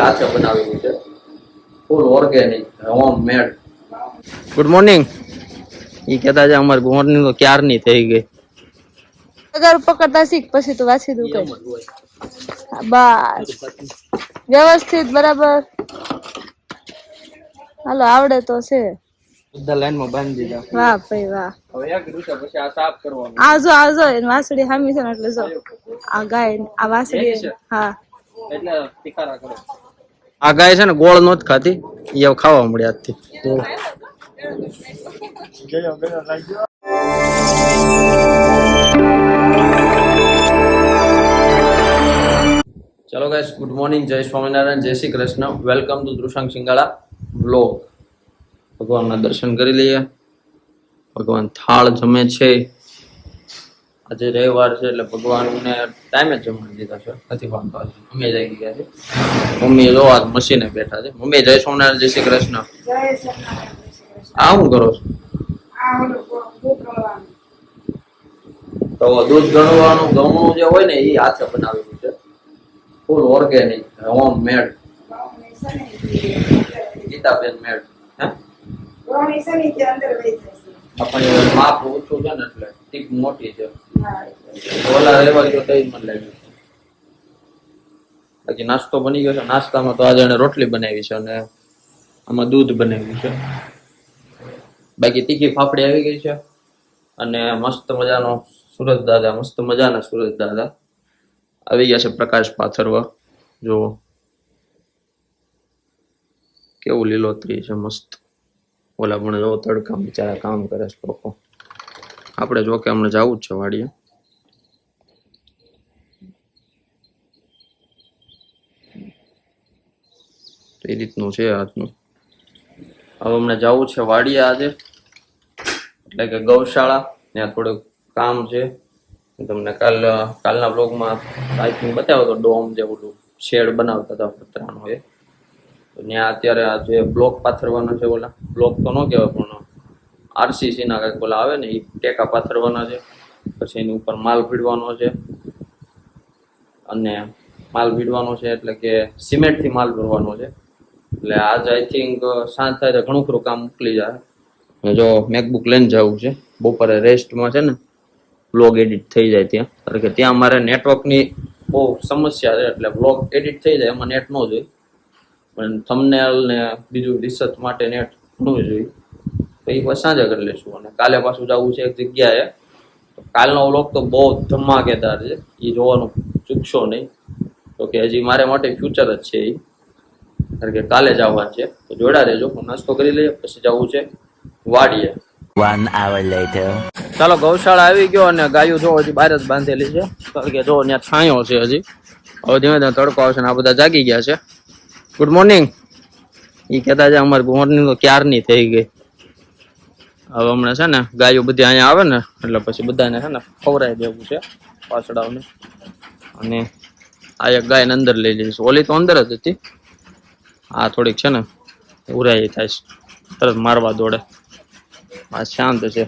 હાથે બનાવેલું છે, full organic home made. Good morning. ઈ કહેતા છે અમારે મોર્નિંગ તો ક્યારની થઈ ગઈ. અગર પકડતા શીખ પછી તો વાંચી દઉં કઈ. બસ વ્યવસ્થિત બરાબર. હાલો આવડે તો છે. બધા લાઈનમાં બાંધી દીધા. વાહ ભાઈ વાહ. હવે એક રૂસા પછી આ સાફ કરવાનું. આવજો આવજો એને વાસળી હામી છે ને એટલે જો આ ગાય આ વાસળી. હા એટલે તિખારા કરો. આ ગાય છે ને ગોળ નોત ખાતી, એ હવે ખાવા મળ્યા આજથી. ચલો ગાઈસ, ગુડ મોર્નિંગ, જય સ્વામિનારાયણ, જય Shri Krishna. Welcome to Drashang Singala vlog. ભગવાનના દર્શન કરી લઈએ. ભગવાન થાળ જમે છે. આજે રવિવાર છે એટલે ભગવાનને ટાઈમે જ જમવા દીધા છે, નથી વાંધો. અમે જઈ ગયા છે. મમ્મી જો આજ મશીને બેઠા છે. મમ્મી જય સ્વામિનારાયણ, જય શ્રી કૃષ્ણ. આ શું કરો છો? તો દૂધ ગણવાનું ઘઉં જે હોય ને એ હાથે બનાવેલું છે, ફૂલ ઓર્ગેનિક હોમ મેડ. ગીતાબેન મેડ. હે આપણે માપ ઓછું છે ને એટલે ટીક મોટી છે. ઓલા રહેવા ગયો તો મને લાગ્યું. બાકી નાસ્તો બની ગયો છે. નાસ્તામાં તો આજે એને રોટલી બનાવી છે અને આમાં દૂધ બનાવ્યું છે. બાકી તીખી ફાફડી આવી ગઈ છે અને મસ્ત મજાનો સુરજ દાદા, મસ્ત મજાના સુરજ દાદા આવી ગયા છે પ્રકાશ પાથરવા. જો કેવું લીલોતરી છે, મસ્ત. ઓલા પણ જો તડકા બિચારા કામ કરે છે લોકો. આપણે જો કે હમણાં જવું જ છે વાડીએ. એ રીતનું છે આજનું. હવે અમને જવું છે વાડીએ આજે, એટલે કે ગૌશાળા. ત્યાં થોડુંક કામ છે. તમને કાલના બ્લોગમાં આઈ થિંક બતાવ્યો તો, ડોમ જે ઓલું શેડ બનાવતા હતા પતરાનો એ. તો ત્યાં અત્યારે આ જે બ્લોક પાથરવાના છે, ઓલા બ્લોક તો ન કહેવાય પણ આરસીસી ના કંઈક ઓલા આવે ને એ ટેકા પાથરવાના છે. પછી એની ઉપર માલ ભીડવાનો છે અને માલ ભીડવાનો છે એટલે કે સિમેન્ટથી માલ ભરવાનો છે. એટલે આજ આઈ થિંક સાંજ થાય તો ઘણું ખરું કામ મોકલી જાય. જો મેકબુક લઈને જવું છે. બપોરે રેસ્ટમાં છે ને બ્લોગ એડિટ થઈ જાય ત્યાં, કારણ કે ત્યાં મારે નેટવર્કની બહુ સમસ્યા છે. એટલે બ્લોગ એડિટ થઈ જાય એમાં નેટ ન જોઈએ, પણ થંબનેલ ને બીજું રિસર્ચ માટે નેટ ઘણું જોઈએ. તો એ પછી સાંજે કરી લઈશું. અને કાલે પાછું જવું છે એક જગ્યાએ. કાલનો વ્લોગ તો બહુ ધમાકેદાર છે, એ જોવાનું ચૂકશો નહીં. તો કે હજી મારે માટે ફ્યુચર જ છે એ, કારણ કે કાલે જ આવવાનું છે. તો જોડા રહેજો. હું નાસ્તો કરી લઈએ પછી જવું છે વાડીએ. 1 hour later. ચાલો, ગૌશાળા આવી ગયો અને ગાયું જો હજી બહાર જ બાંધેલી છે, કારણ કે જો ત્યાં છાંયો છે હજી. હવે ધીમે ધીમે તડકો આવશે ને આ બધા જાગી ગયા છે. Good morning. એ કહેતા છે અમારે મોર્નિંગ તો ક્યારની થઈ ગઈ. હવે હમણાં છે ને ગાયો બધી અહીંયા આવે ને એટલે પછી બધાને છે ને ખવડાવી દેવું છે પાછડાવને. અને આ એક ગાયને અંદર લઈ લીધી છે. ઓલી તો અંદર જ હતી, આ થોડીક છે ને ઉરાઈ થાય છે, તરત મારવા દોડે. આ શાંત છે.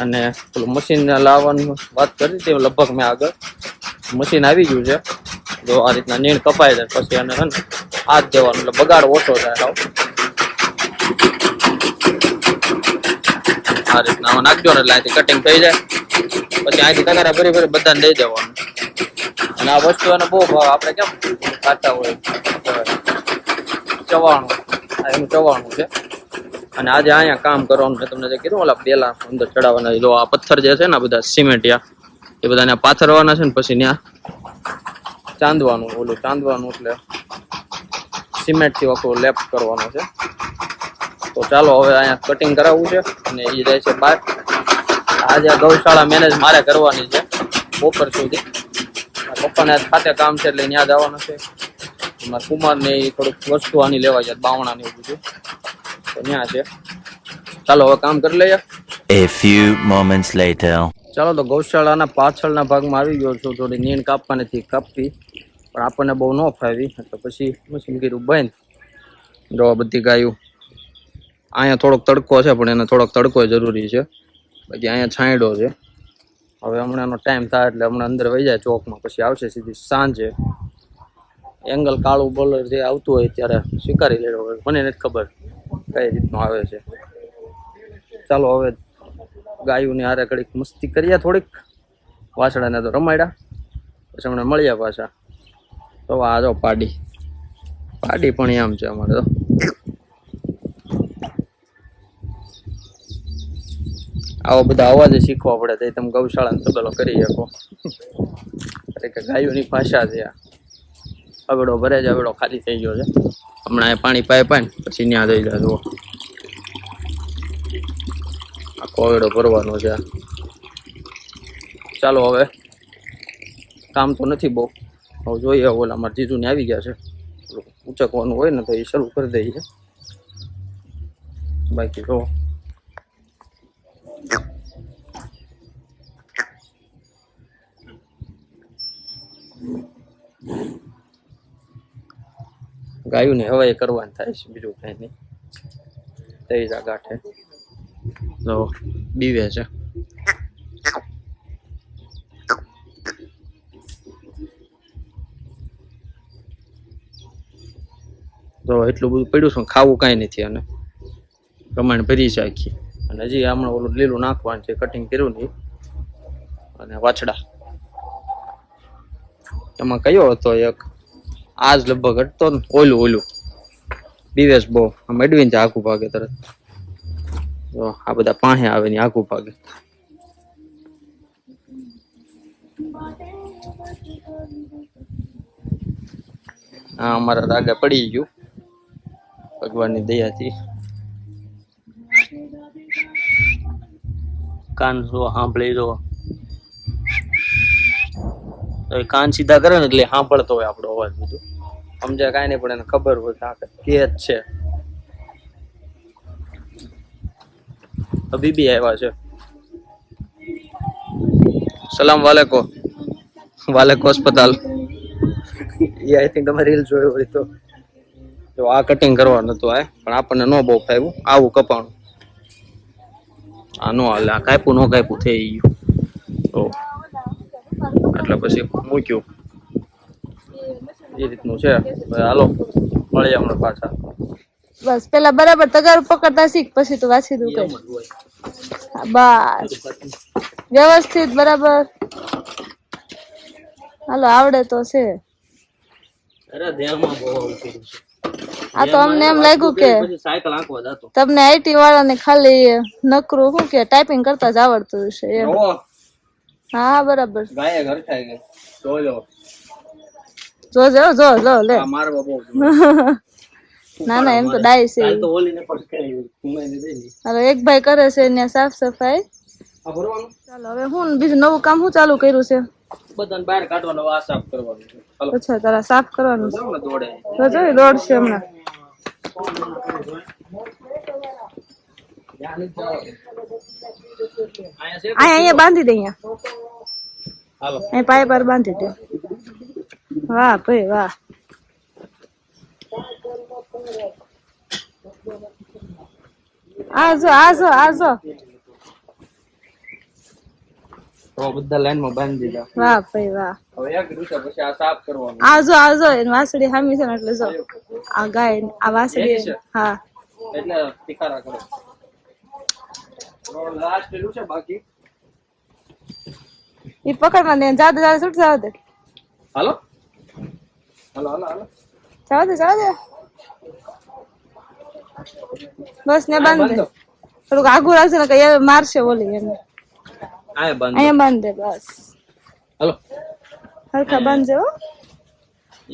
અને પેલું મશીન લાવવાની વાત કરી હતી લગભગ મેં આગળ. મશીન આવી ગયું છે. જો આ રીતના નીણ કપાય જાય પછી એને છે ને હાથ દેવાનું, એટલે બગાડ ઓછો થાય. આ રીતના નાખજો ને એટલે અહીંથી કટિંગ થઈ જાય. પછી અહીંથી તગારા ભરી ભરી બધાને દઈ દેવાનું. અને આ વસ્તુ એને બહુ ભાવ. આપણે કેમ ખાતા હોય ચવાણું, એનું ચવાણું છે. અને આજે અહીંયા કામ કરવાનું મેં તમને જે કીધું, ઓલા પેલા અંદર ચડાવવાના. જો આ પથ્થર જે છે ને બધા સિમેન્ટિયા એ બધા ત્યાં પાથરવાના છે ને પછી ત્યાં ચાંદવાનું. ઓલું ચાંદવાનું એટલે સિમેન્ટથી આખું લેપ કરવાનો છે. તો ચાલો હવે અહીંયા કટિંગ કરાવવું છે અને એ જાય છે બહાર. આજે ગૌશાળા મેનેજ મારે કરવાની છે બપોર સુધી. પપ્પાને ખાતે કામ છે એટલે ત્યાં જવાનું છે. એમાં કુમારને થોડુંક વસ્તુ આની લેવા જાય, બાવણા ને એવું બધું, તો ત્યાં છે. ચાલો હવે કામ કરી લઈએ. A few moments later. ચાલો, તો ગૌશાળાના પાછળના ભાગમાં આવી ગયો છું. થોડી નીણ કાપવાની હતી, કાપી, પણ આપણને બહુ ન ફાવી એટલે પછી મશીન કીધું બંધ. જો બધી ગાયું અહીંયા થોડોક તડકો છે પણ એને થોડોક તડકો જરૂરી છે. બાકી અહીંયા છાંયડો છે. હવે હમણાંનો ટાઈમ થાય એટલે હમણાં અંદર વહી જાય ચોકમાં, પછી આવશે સીધી સાંજે. એંગલ કાળું બોલર જે આવતું હોય ત્યારે સ્વીકારી લેવો હોય. મને નથી ખબર કઈ રીતનું આવે છે. ચાલો હવે ગાયુંની હારે ઘડીક મસ્તી કરીએ, થોડીક વાસડાને તો રમાડ્યા, પછી હમણાં મળ્યા પાછા. તો આ જો પાડી પણ એમ છે અમારે તો. આવો બધા અવાજ શીખવા પડે તો તમે ગૌશાળાનો તબેલો કરી શકો. કે ગાયોની ભાષા છે આ. અવેડો ભરે જ અવેડો ખાલી થઈ ગયો છે. હમણાં એ પાણી પાય પછી ત્યાં જઈ જાય. જુઓ આખો અવેડો ભરવાનો છે. ચાલો હવે કામ તો નથી બહુ, હવે જોઈએ. ઓલા અમારા જીજુને આવી ગયા છે, ઉચકવાનું હોય ને તો એ શરૂ કરી દઈએ. બાકી તો ગાયું ને હવાઈ કરવાનું થાય છે, બીજું કઈ નહીં. તેજા ગાંઠે તો બીવે છે. તો એટલું બધું પડ્યું છે, ખાવું કઈ નથી. અને પ્રમાણ ભરી છે આખી. અને હજી હમણાં ઓલું લીલું નાખવાનું છે, કટિંગ કર્યું નહીં. અને વાછડા એમાં કયો હતો એક, આજ લગભગ હટતો ને ઓલું બીવેશ બહુ આમ એડવીન છે, આખું ભાગે તરત. તો આ બધા પાસે આવે ને આખું ભાગે. હા અમારા રાગા પડી ગયું ભગવાનની દયાથી. કાન જો સાંભળી જો, કાન સીધા કરે ને એટલે સાંભળતો હોય આપણો અવાજ. બધું સમજાય કાંઈ નહીં, પણ એને ખબર હોય કે કે જ છે. હબીબી આવ્યા છે. સલામ વાલેકો અસ્પતાલ. એ આઈ થિંક તમે રીલ જોયો હોય તો. જો આ કટિંગ કરવાનું હતું આ, પણ આપણને ન બહુ ફાવ્યું. આવું કપાણું આ નો હાલે. આ કાપ્યું ન કાપ્યું થઈ ગયું તો એટલે પછી મૂક્યું. એ રીતનું છે. હાલો મળીએ હમણાં પાછા. બસ પેલા બરાબર તગારું પકડતા શીખ, પછી તું વાંચી દઉં કઈ. બસ વ્યવસ્થિત બરાબર. હાલો આવડે તો છે. અરે દેહમાં બહુ આવું કર્યું છે. આ તો અમને એમ લાગ્યું કે સાયકલ આંકવા જતો. તમને આઈટી વાળાને ખાલી નકરું શું કે ટાઈપિંગ કરતા જ આવડતું હશે એમ. હા બરાબર. ગાય ઘર ખાઈ ગઈ. જો લે. મારવા બહુ ના ના એમ તો ડાય છે. તો ઓલીને પણ કઈ ઘુમાઈને દેલી. હવે એક ભાઈ કરે છે ત્યાં સાફ સફાઈ. આ ભરવાનું. ચાલો હવે હું બીજું નવું કામ શું ચાલુ કર્યું છે? બધાને બહાર કાઢવાનું, આ સાફ કરવાનું છે. હાલો અચ્છા તારા સાફ કરવાનું છે. દોડે તો જોઈ દોડશે હમણાં. અહીંયા બાંધી દે. હાલો અહીં પાય પર બાંધી દે. વાહ ભાઈ વાહ. આજો તો બધા લાઈનમાં બાંધી દીધા. વાહ ભાઈ વાહ. હવે એક રૂચા પછી આ સાફ કરવાનું. આજો એની વાસળી હામી છે ને એટલે જો આ ગાય આ વાસળી. હા એટલે તિખારા કરો. લાસ્ટ પેલું છે બાકી. ઈ પકડમાં દે. જાદે છૂટ જાવ દે. હાલો જાવ દે. બસ ને બાંધ દે. થોડુંક આઘું રાખશે ને કઈ મારશે ઓલી એને. અહીંયા બાંધ દે બસ. હાલો હરખા બાંધજે હો.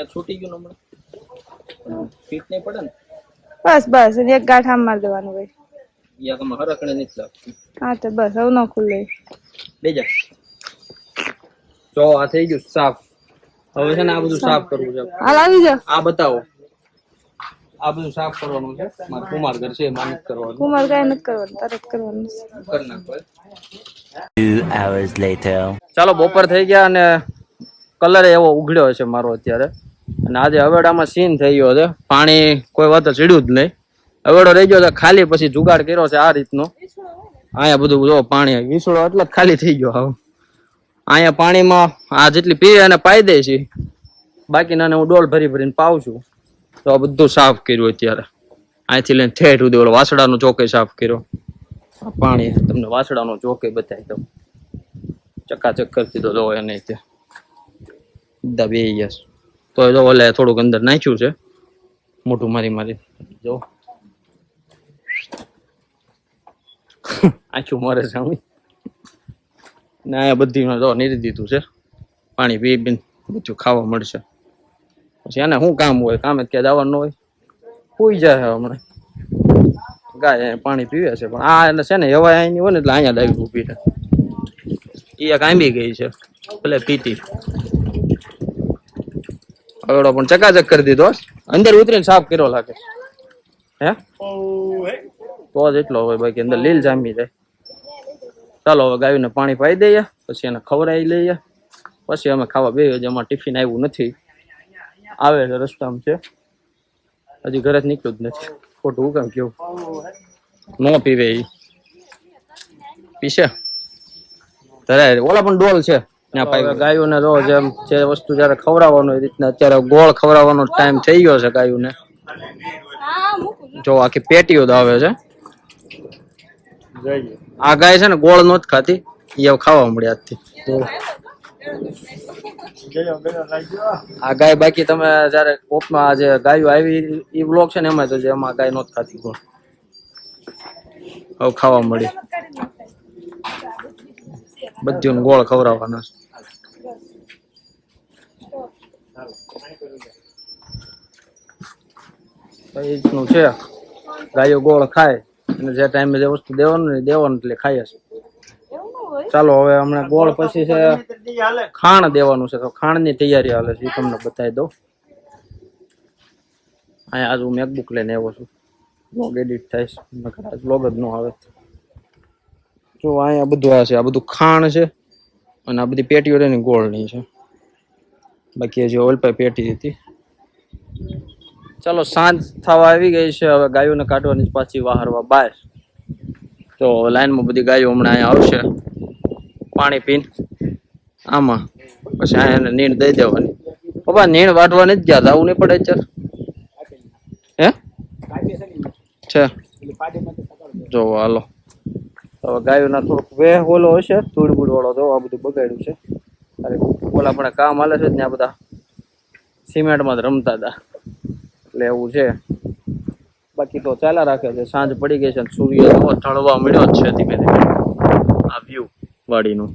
એક છૂટી ગયું હમણાં. ફીટ નહીં પડે ને. બસ એક ગાંઠ આમ મારી દેવાનું હોય. યા તમે હરકણે નથી લાગતું. હા તો બસ હવે ન ખુલ્લે. બેજા જો આ થઈ ગયું સાફ. હવે છે ને આ બધું સાફ કરવું છે. હાલ આવી જા. આ બતાવો. આ બધું સાફ કરવાનું છે. મારા કુમાર ઘર છે, માલિક કરવાનું. કુમાર કઈ નથી કરવાનું, તરત કરવાનું. કરી નાખો. 2 hours later. ચાલો બપોર થઈ ગયા અને કલર એવો ઉઘડ્યો છે મારો અત્યારે. અને આજે હવેડામાં સીન થઈ ગયો છે. પાણી કોઈ વાત ચડ્યું જ નહીં. હવેડો રહી ગયો છે ખાલી. પછી જુગાડ કર્યો છે આ રીતનો. અહીંયા બધું જો પાણી વિસળો એટલે જ ખાલી થઈ ગયો. હવે અહીંયા પાણીમાં આ જેટલી પીવે એને પાઈ દે છે. બાકીના હું ડોલ ભરી ભરીને પાઉં છું. તો આ બધું સાફ કર્યું અત્યારે, અહીંથી લઈને ઠેઠ સુધી ઓલો વાસડાનો ચોકે સાફ કર્યો. આ પાણી તમને વાસડાનો ચોકે બતાવી દઉં, ચકાચક કરી દીધો જો એને ત્યાં બધા બે યસ. તો જો ઓલે થોડુંક અંદર નાખ્યું છે, મોટું મારી જો આખું મરે છે ને અહીંયા બધી જો નીરી દીધું છે, પાણી પી પીને બધું ખાવા મળશે. પછી એને શું કામ હોય, કામે ક્યાં જવાનું હોય, સુઈ જાય હમણાં. ગાય પાણી પીવે છે, પણ આ એને છે ને હવા અહીંની હોય ને એટલે અહીંયા લાવી ઊભી છે. એ એક આંબી ગઈ છે ભલે પીતી. અગડો પણ ચકાચક કરી દીધો, અંદર ઉતરીને સાફ કર્યો લાગે. હે તો જ એટલો હોય, બાકી અંદર લીલ જામી જાય. ચાલો હવે ગાયોને પાણી પાઈ દઈએ, પછી એને ખવડાવી લઈએ, પછી અમે ખાવા બેસીએ. હજી અમારે ટિફિન આવ્યું નથી, આવે છે રસ્તામાં છે, હજી ઘરે જ નીકળ્યું જ નથી. ખોટું હું કેમ કેવું, ન પીવે એ પીશે ધરાય. ઓલા પણ ડોલ છે ત્યાં પાઈ. ગાયોને જો જેમ જે વસ્તુ જયારે ખવડાવવાનું એ રીતના અત્યારે ગોળ ખવડાવવાનો ટાઈમ થઈ ગયો છે ગાયોને. જો આખી પેટીઓ આવે છે. આ ગાય છે ને ગોળ નથી ખાતી, એ ખાવા મળે આજથી. આ ગાય બાકી તમે જયારે કોપમાં જે ગાયો આવી એ બ્લોક છે ને એમાં તો એમાં ગાય નથી ખાતી ગોળ, હવે ખાવા મળી. બધું ગોળ ખવડાવવાના રીતનું છે. ગાયો ગોળ ખાય અને જે ટાઈમે જે વસ્તુ દેવાનું ને દેવાનું એટલે ખાય છે. ચાલો હવે હમણાં ગોળ પછી છે ખાણ દેવાનું છે, તો ખાણની તૈયારી હાલે છે, એ તમને બતાવી દઉં. અહીંયા આજ હું મેકબુક લઈને આવ્યો છું, બ્લોગ એડિટ થાય છે, આજ બ્લોગ જ ન આવે. જો અહીંયા બધું આ છે, આ બધું ખાણ છે, અને આ બધી પેટીઓ એની ગોળની છે. બાકી હજી ઓલ પાઈ પેટી હતી. ચાલો સાંજ થવા આવી ગઈ છે, હવે ગાયોને કાઢવાની પાછી વાહરવા બહાર. તો લાઈનમાં બધી ગાયો હમણાં અહીંયા આવશે પાણી પીને આમાં, પછી અહીંયા નીણ દઈ દેવાની. પપ્પા નીણ વાટવા નથી ગયા, જવું નહીં પડે અત્યારે? હે છે જો હાલો. હવે ગાયોના થોડુંક વેહ ઓલો હશે, ધૂળ બૂળ વાળો. જો આ બધું બગાડ્યું છે. ઓલા પણ કામ હાલે છે ત્યાં બધા સિમેન્ટમાં જ રમતા હતા, એટલે એવું છે. બાકી તો ચાલ્યા રાખે છે. સાંજ પડી ગઈ છે, સૂર્ય ઢળવા મળ્યો જ છે ધીમે ધીમે. આ વ્યૂ વાડીનું,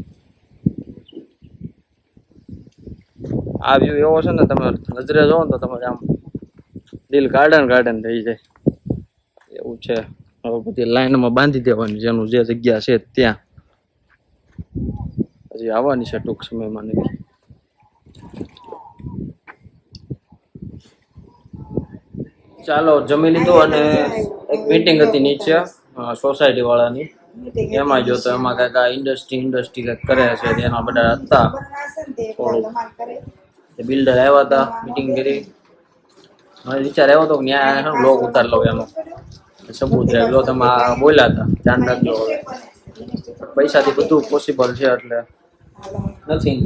આ વ્યૂ એવો છે ને, તમે નજરે જોવો ને તો તમારે આમ દિલ ગાર્ડન થઈ જાય એવું છે. હવે બધી લાઈનમાં બાંધી દેવાની, જેનું જે જગ્યા છે ત્યાં. હજી આવવાની છે ટૂંક સમયમાં. નહીં ચાલો જમી લીધું, અને એક મીટિંગ હતી નીચે સોસાયટી વાળાની, એમાં જો તો એમાં કઈક ઇન્ડસ્ટ્રી કઈક કરે છે, એના બધા હતા. બિલ્ડર આવ્યા હતા, મીટિંગ કરી. મને વિચાર આવ્યો હતો કે ત્યાં બ્લોગ ઉતાર લો, એનો સબૂત લો. તમે બોલ્યા હતા, ધ્યાન રાખજો. હવે પૈસાથી બધું પોસિબલ છે એટલે નથી.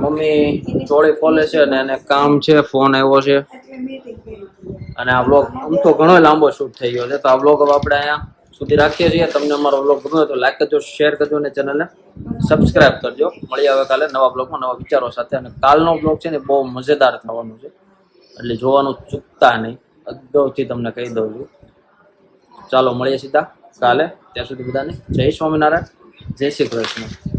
મમ્મી ચોળી ખોલે છે અને એને કામ છે, ફોન આવ્યો છે. અને આ બ્લોગ આમ તો ઘણો લાંબો શૂટ થઈ ગયો છે, તો આ બ્લોગ હવે આપણે અહીંયા સુધી રાખીએ છીએ. તમને અમારો બ્લોગ ગમ્યો તો લાઈક કરજો, શેર કરજો અને ચેનલને સબસ્ક્રાઇબ કરજો. મળી આવે કાલે નવા બ્લોગમાં નવા વિચારો સાથે. અને કાલનો બ્લોગ છે ને બહુ મજેદાર થવાનું છે, એટલે જોવાનું ચૂકતા નહીં, અગાઉથી તમને કહી દઉં છું. ચાલો મળીએ સીધા કાલે. ત્યાં સુધી બધાને જય સ્વામિનારાયણ, જય શ્રી કૃષ્ણ.